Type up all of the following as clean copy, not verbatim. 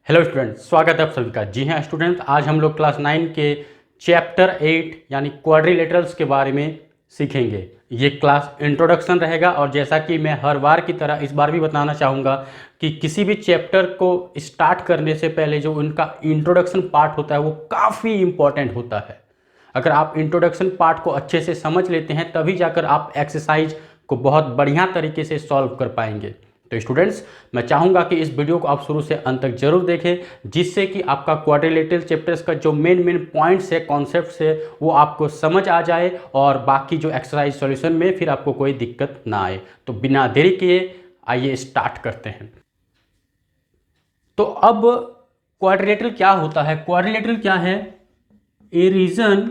Hello students, स्वागत है आप सभी का। जी हाँ स्टूडेंट, आज हम लोग क्लास 9 के चैप्टर 8 यानी क्वाड्रिलेटरल्स के बारे में सीखेंगे। ये क्लास इंट्रोडक्शन रहेगा और जैसा कि मैं हर बार की तरह इस बार भी बताना चाहूँगा कि किसी भी चैप्टर को स्टार्ट करने से पहले जो उनका इंट्रोडक्शन पार्ट होता है वो काफ़ी इम्पॉर्टेंट होता है। अगर आप इंट्रोडक्शन पार्ट को अच्छे से समझ लेते हैं तभी जाकर आप एक्सरसाइज को बहुत बढ़िया तरीके से सॉल्व कर पाएंगे। तो स्टूडेंट्स, मैं चाहूँगा कि इस वीडियो को आप शुरू से अंत तक जरूर देखें, जिससे कि आपका क्वाड्रिलेटरल चैप्टर्स का जो मेन पॉइंट्स है, कॉन्सेप्ट्स है, वो आपको समझ आ जाए और बाकी जो एक्सरसाइज सॉल्यूशन में फिर आपको कोई दिक्कत ना आए। तो बिना देरी किए आइए स्टार्ट करते हैं। तो अब क्वाड्रिलेटरल क्या होता है? क्वाड्रिलेटरल क्या है? ए रीजन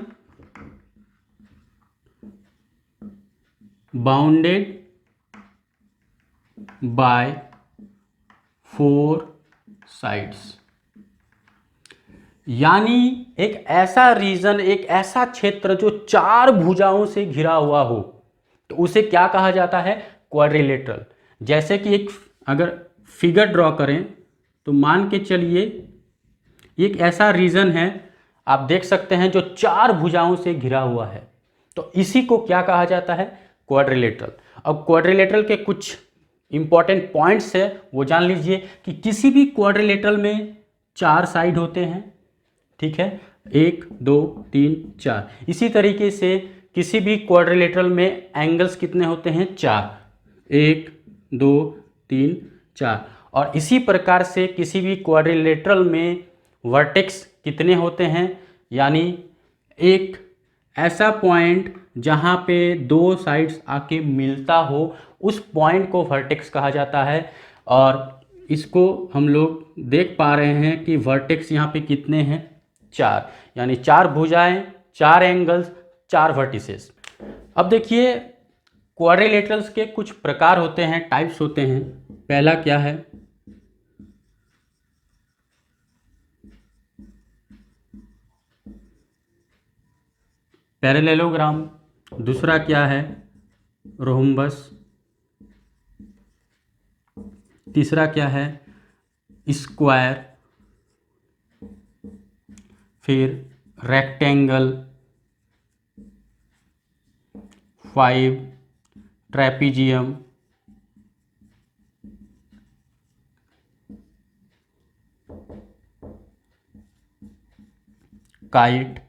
बाउंडेड बाय 4 साइड्स, यानी एक ऐसा रीजन, एक ऐसा क्षेत्र जो 4 भुजाओं से घिरा हुआ हो, तो उसे क्या कहा जाता है? क्वाड्रिलेटरल। जैसे कि एक अगर फिगर ड्रॉ करें तो मान के चलिए एक ऐसा रीजन है, आप देख सकते हैं, जो 4 भुजाओं से घिरा हुआ है, तो इसी को क्या कहा जाता है? क्वाड्रिलेटरल। अब क्वाड्रिलेटरल के कुछ इंपॉर्टेंट पॉइंट्स है वो जान लीजिए कि किसी भी क्वाड्रिलेटरल में 4 साइड होते हैं, ठीक है, 1 2 3 4। इसी तरीके से किसी भी क्वाड्रिलेटरल में एंगल्स कितने होते हैं? 4, 1 2 3 4। और इसी प्रकार से किसी भी क्वाड्रिलेटरल में वर्टेक्स कितने होते हैं? यानी एक ऐसा पॉइंट जहाँ पे 2 साइड्स आके मिलता हो, उस पॉइंट को वर्टेक्स कहा जाता है। और इसको हम लोग देख पा रहे हैं कि वर्टेक्स यहाँ पे कितने हैं? 4, यानी 4 भुजाएं, 4 एंगल्स, 4 वर्टिसेस। अब देखिए क्वाड्रिलेटरल्स के कुछ प्रकार होते हैं, टाइप्स होते हैं। पहला क्या है? पैरेललोग्राम। दूसरा क्या है? रोम्बस। तीसरा क्या है? स्क्वायर। फिर रेक्टेंगल, 5 ट्रेपीजियम, काइट।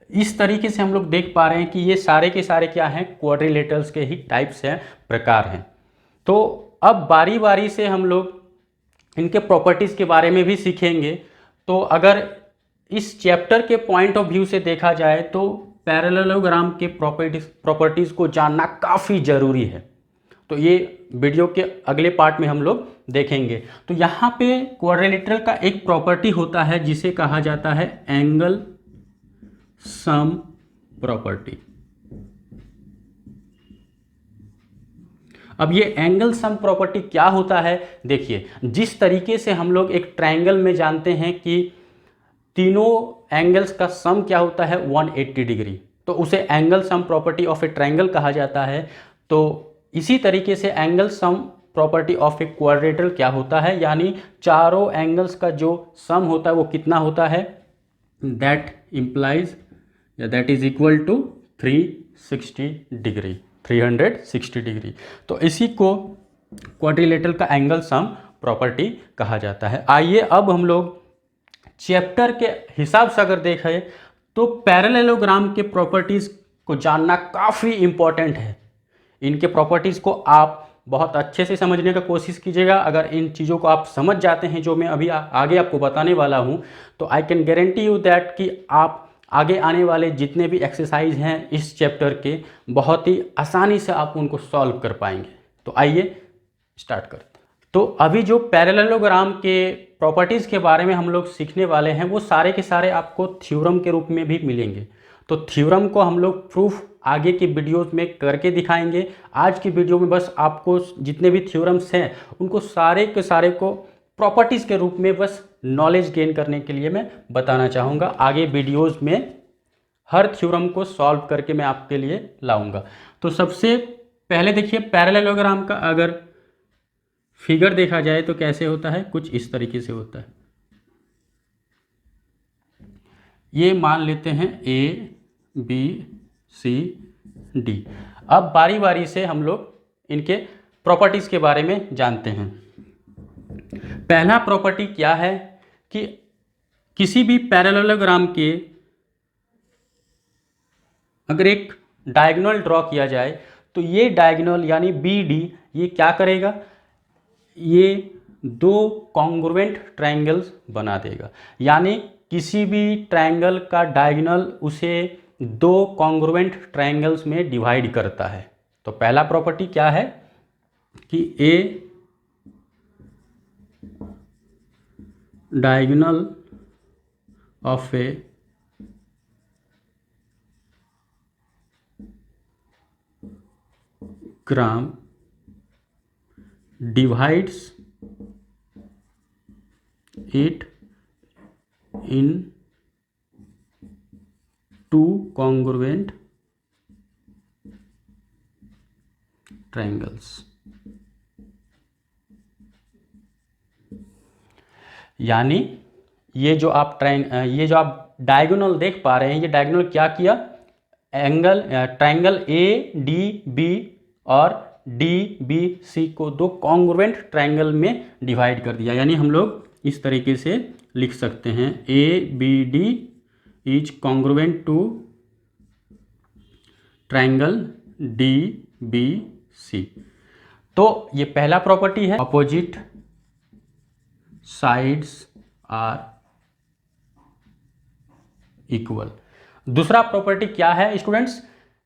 इस तरीके से हम लोग देख पा रहे हैं कि ये सारे के सारे क्या हैं? क्वाड्रिलेटरल्स के ही टाइप्स हैं, प्रकार हैं। तो अब बारी बारी से हम लोग इनके प्रॉपर्टीज़ के बारे में भी सीखेंगे। तो अगर इस चैप्टर के पॉइंट ऑफ व्यू से देखा जाए तो पैरेललोग्राम के प्रॉपर्टीज़ को जानना काफ़ी ज़रूरी है। तो ये वीडियो के अगले पार्ट में हम लोग देखेंगे। तो यहाँ पे क्वाड्रिलेटरल का एक प्रॉपर्टी होता है जिसे कहा जाता है एंगल सम प्रॉपर्टी। अब ये एंगल सम प्रॉपर्टी क्या होता है? देखिए, जिस तरीके से हम लोग एक ट्रायंगल में जानते हैं कि तीनों एंगल्स का सम क्या होता है? 180 डिग्री, तो उसे angle sum property of A triangle कहा जाता है। तो इसी तरीके से angle sum property of a quadrilateral क्या होता है? यानी चारों एंगल्स का जो सम होता है वो कितना होता है? दैट इम्प्लाइज या that is equal to 360 degree, 360 degree. तो इसी को क्वाड्रिलेटरल का एंगल सम प्रॉपर्टी कहा जाता है। आइए अब हम लोग चैप्टर के हिसाब से अगर देखें तो पैरेललोग्राम के प्रॉपर्टीज़ को जानना काफ़ी इम्पॉर्टेंट है। इनके प्रॉपर्टीज़ को आप बहुत अच्छे से समझने का कोशिश कीजिएगा। अगर इन चीज़ों को आप समझ जाते हैं जो मैं अभी आगे आपको बताने वाला हूं, तो I can guarantee you that कि आप आगे आने वाले जितने भी एक्सरसाइज हैं इस चैप्टर के, बहुत ही आसानी से आप उनको सॉल्व कर पाएंगे। तो आइए स्टार्ट करते हैं। तो अभी जो पैरेललोग्राम के प्रॉपर्टीज़ के बारे में हम लोग सीखने वाले हैं वो सारे के सारे आपको थ्योरम के रूप में भी मिलेंगे। तो थ्योरम को हम लोग प्रूफ आगे की वीडियोस में करके दिखाएंगे। आज की वीडियो में बस आपको जितने भी थ्योरम्स हैं उनको सारे के सारे को प्रॉपर्टीज़ के रूप में बस नॉलेज गेन करने के लिए मैं बताना चाहूँगा। आगे वीडियोज़ में हर थ्योरम को सॉल्व करके मैं आपके लिए लाऊंगा। तो सबसे पहले देखिए पैरेललोग्राम का अगर फिगर देखा जाए तो कैसे होता है? कुछ इस तरीके से होता है। ये मान लेते हैं A B C D। अब बारी बारी से हम लोग इनके प्रॉपर्टीज़ के बारे में जानते हैं। पहला प्रॉपर्टी क्या है कि किसी भी पैरेललोग्राम के अगर एक डायगोनल ड्रॉ किया जाए तो ये डायगोनल यानी BD ये क्या करेगा, ये दो कॉन्ग्रुएंट ट्रायंगल्स बना देगा। यानी किसी भी ट्रायंगल का डायगोनल उसे दो कॉन्ग्रुएंट ट्रायंगल्स में डिवाइड करता है। तो पहला प्रॉपर्टी क्या है कि a diagonal of a gram divides it in two congruent triangles। यानी ये जो आप डायगोनल देख पा रहे हैं, ये डायगोनल क्या किया, ट्रायंगल ADB और DBC को दो कॉन्ग्रुएंट ट्रायंगल में डिवाइड कर दिया। यानी हम लोग इस तरीके से लिख सकते हैं ABD is congruent to triangle DBC। तो ये पहला प्रॉपर्टी है, अपोजिट साइड्स आर इक्वल। दूसरा प्रॉपर्टी क्या है स्टूडेंट्स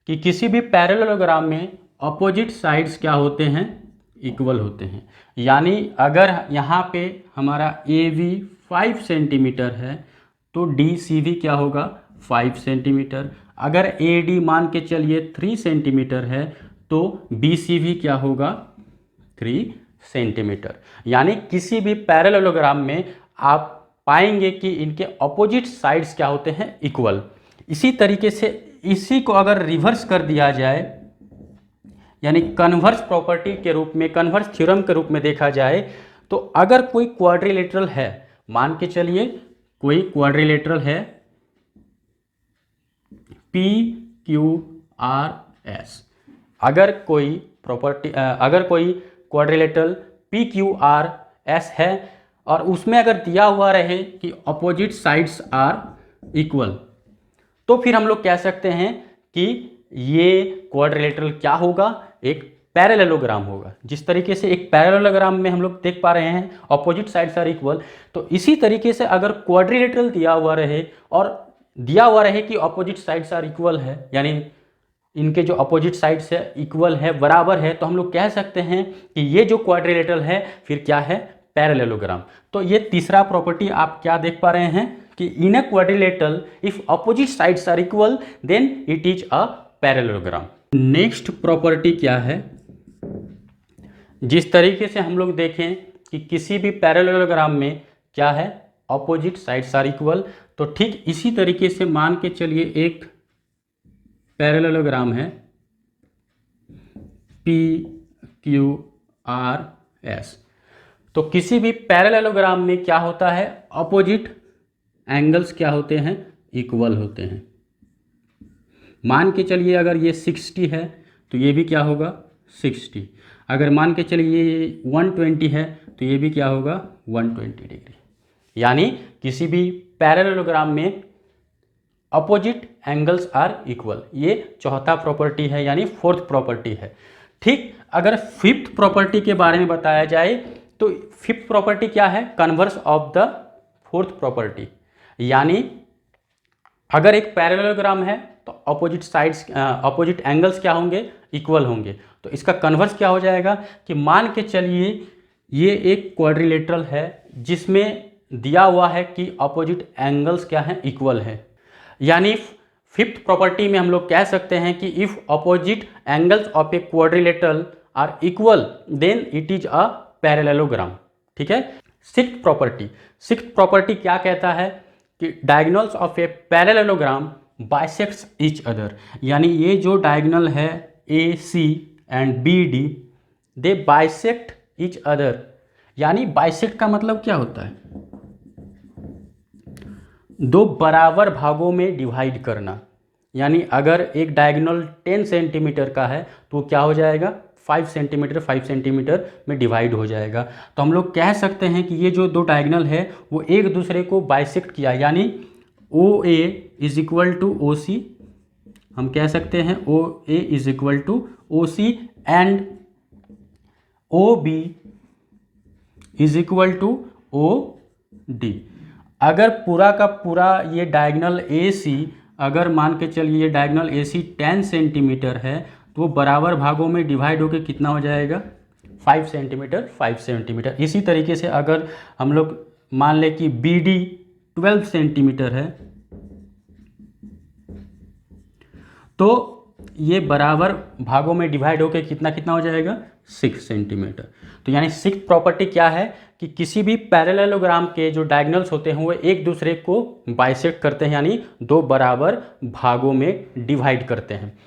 कि किसी भी पैरेललोग्राम में अपोजिट साइड्स क्या होते हैं, इक्वल होते हैं। यानी अगर यहाँ पे हमारा AB 5 सेंटीमीटर है तो DCB क्या होगा 5 सेंटीमीटर। अगर AD मान के चलिए 3 सेंटीमीटर है तो BCB क्या होगा 3 सेंटीमीटर। यानी किसी भी पैरेललोग्राम में आप पाएंगे कि इनके अपोजिट साइड्स क्या होते हैं, इक्वल। इसी तरीके से इसी को अगर रिवर्स कर दिया जाए, यानी कन्वर्स प्रॉपर्टी के रूप में, कन्वर्स थ्योरम के रूप में देखा जाए, तो अगर कोई क्वाड्रिलेटरल है, मान के चलिए कोई क्वाड्रिलेटरल है PQRS, अगर कोई क्वाड्रिलेटरल PQRS है और उसमें अगर दिया हुआ रहे कि अपोजिट साइड्स आर इक्वल, तो फिर हम लोग कह सकते हैं कि ये क्वाड्रिलेटरल क्या होगा, एक पैरेललोग्राम होगा। जिस तरीके से एक पैरेललोग्राम में हम लोग देख पा रहे हैं अपोजिट साइड्स आर इक्वल, तो इसी तरीके से अगर क्वाड्रिलेटरल दिया हुआ रहे और दिया हुआ रहे कि अपोजिट साइड्स आर इक्वल है, यानी इनके जो अपोजिट साइड्स है इक्वल है, बराबर है, तो हम लोग कह सकते हैं कि ये जो क्वाड्रिलेटरल है फिर क्या है, पैरेललोग्राम। तो ये तीसरा प्रॉपर्टी आप क्या देख पा रहे हैं कि in a quadrilateral if opposite sides are equal then it is a parallelogram. Next property क्या है, जिस तरीके से हम लोग देखें कि किसी भी पैरेललोग्राम में क्या है, अपोजिट साइड्स आर इक्वल, तो ठीक इसी तरीके से मान के चलिए एक पैरेललोग्राम है PQRS। तो किसी भी पैरेललोग्राम में क्या होता है, अपोजिट एंगल्स क्या होते हैं, इक्वल होते हैं। मान के चलिए अगर ये 60 है तो ये भी क्या होगा 60, अगर मान के चलिए ये 120 है तो ये भी क्या होगा 120 डिग्री। यानी किसी भी पैरेललोग्राम में अपोजिट एंगल्स आर इक्वल, ये चौथा प्रॉपर्टी है, यानी फोर्थ प्रॉपर्टी है। ठीक, अगर फिफ्थ प्रॉपर्टी के बारे में बताया जाए तो फिफ्थ प्रॉपर्टी क्या है, converse of the fourth property. यानी अगर एक पैरेललोग्राम है तो अपोजिट साइड्स अपोजिट एंगल्स क्या होंगे, इक्वल होंगे। तो इसका कन्वर्स क्या हो जाएगा कि मान के चलिए ये एक क्वाड्रिलेटरल है जिसमें दिया हुआ है कि अपोजिट एंगल्स क्या हैं, इक्वल है। यानी फिफ्थ प्रॉपर्टी में हम लोग कह सकते हैं कि if opposite angles of a quadrilateral are equal then it is a parallelogram. ठीक है। सिक्स्थ प्रॉपर्टी क्या कहता है कि diagonals of a parallelogram bisects each other. यानी ये जो डायगोनल है AC and BD they bisect each other. यानी बाइसेक्ट का मतलब क्या होता है, दो बराबर भागों में डिवाइड करना, यानी अगर एक डायगोनल 10 सेंटीमीटर का है तो वो क्या हो जाएगा 5 सेंटीमीटर में डिवाइड हो जाएगा। तो हम लोग कह सकते हैं कि ये जो दो डायगोनल है वो एक दूसरे को बाइसेक्ट किया, यानी O A is equal to O C, हम कह सकते हैं O A is equal to O C and O B is equal to O D. अगर पूरा का पूरा ये डायगोनल ए सी, अगर मान के चलिए ये डायगोनल ए सी 10 सेंटीमीटर है तो वो बराबर भागों में डिवाइड होकर कितना हो जाएगा 5 सेंटीमीटर। इसी तरीके से अगर हम लोग मान लें कि बी डी 12 सेंटीमीटर है तो ये बराबर भागों में डिवाइड होकर कितना कितना हो जाएगा 6 सेंटीमीटर। तो यानी सिक्स्थ प्रॉपर्टी क्या है कि किसी भी पैरेललोग्राम के जो डायगोनल्स होते हैं वो एक दूसरे को बाइसेक्ट करते हैं, यानी दो बराबर भागों में डिवाइड करते हैं।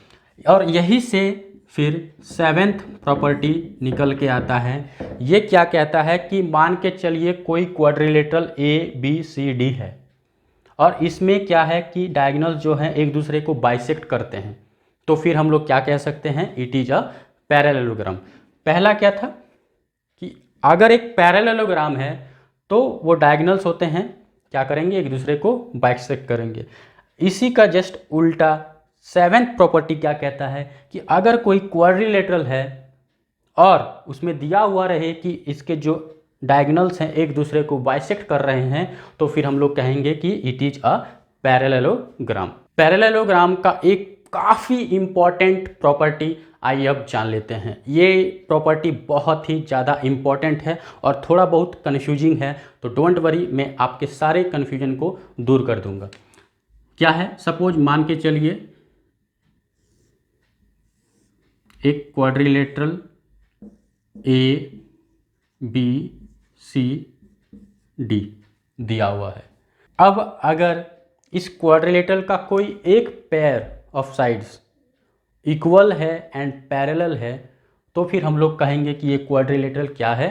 और यही से फिर सेवेंथ प्रॉपर्टी निकल के आता है। ये क्या कहता है कि मान के चलिए कोई quadrilateral A B C D है और इसमें क्या है कि डायगोनल्स जो हैं एक दूसरे को बाइसेक्ट करते हैं, तो फिर हम लोग क्या कह सकते हैं इट इज अ पैरेललोग्राम। पहला क्या था कि अगर एक पैरेललोग्राम है तो वो डायगोनल्स होते हैं क्या करेंगे एक दूसरे को बाइसेक्ट करेंगे। इसी का जस्ट उल्टा सेवेंथ प्रॉपर्टी क्या कहता है कि अगर कोई क्वाड्रिलेटरल है और उसमें दिया हुआ रहे कि इसके जो डायगोनल्स हैं एक दूसरे को बाइसेक्ट कर रहे हैं तो फिर हम लोग कहेंगे कि it is a parallelogram. Parallelogram का एक काफ़ी इम्पॉर्टेंट प्रॉपर्टी आइए अब जान लेते हैं। ये प्रॉपर्टी बहुत ही ज़्यादा इम्पॉर्टेंट है और थोड़ा बहुत कन्फ्यूजिंग है, तो डोंट वरी, मैं आपके सारे कन्फ्यूजन को दूर कर दूंगा। क्या है, सपोज मान के चलिए एक quadrilateral A B C D दिया हुआ है। अब अगर इस क्वाड्रिलेटरल का कोई एक पेयर ऑफ साइड्स इक्वल है एंड पैरेलल है तो फिर हम लोग कहेंगे कि ये क्वाड्रिलेटरल क्या है,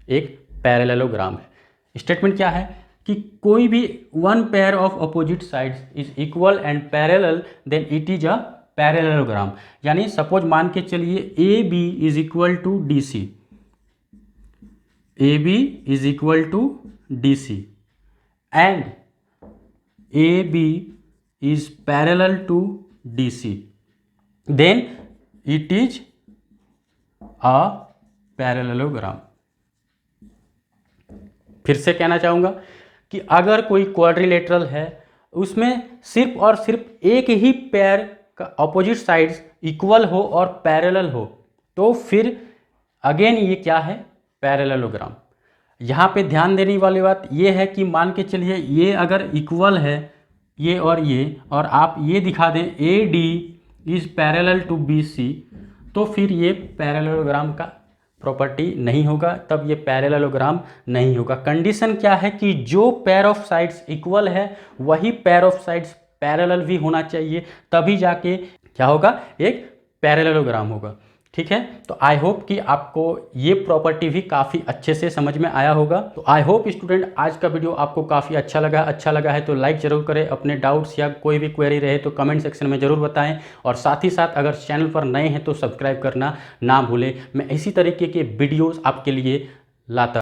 एक पैरेललोग्राम है। स्टेटमेंट क्या है कि कोई भी one pair of opposite sides is equal and parallel then it is a parallelogram. यानी सपोज मान के चलिए A B is equal to D C, A B is equal to D C and A B is parallel to DC, then it is a parallelogram। फिर से कहना चाहूँगा कि अगर कोई क्वाड्रिलेटरल है उसमें सिर्फ और सिर्फ एक ही पेयर का अपोजिट साइड्स इक्वल हो और पैरेलल हो तो फिर अगेन ये क्या है, पैरेललोग्राम। यहाँ पे ध्यान देने वाली बात ये है कि मान के चलिए ये अगर इक्वल है ये और आप ये दिखा दें A D is parallel to B C तो फिर ये पैरेललोग्राम का प्रॉपर्टी नहीं होगा, तब ये पैरेललोग्राम नहीं होगा। कंडीशन क्या है कि जो पेयर ऑफ साइड्स इक्वल है वही पेयर ऑफ साइड्स पैरेलल भी होना चाहिए, तभी जाके क्या होगा, एक पैरेललोग्राम होगा। ठीक है, तो आई होप कि आपको ये प्रॉपर्टी भी काफ़ी अच्छे से समझ में आया होगा। तो आई होप स्टूडेंट आज का वीडियो आपको काफ़ी अच्छा लगा है तो लाइक ज़रूर करें। अपने डाउट्स या कोई भी क्वेरी रहे तो कमेंट सेक्शन में ज़रूर बताएं और साथ ही साथ अगर चैनल पर नए हैं तो सब्सक्राइब करना ना भूलें। मैं इसी तरीके के वीडियोज़ आपके लिए लाता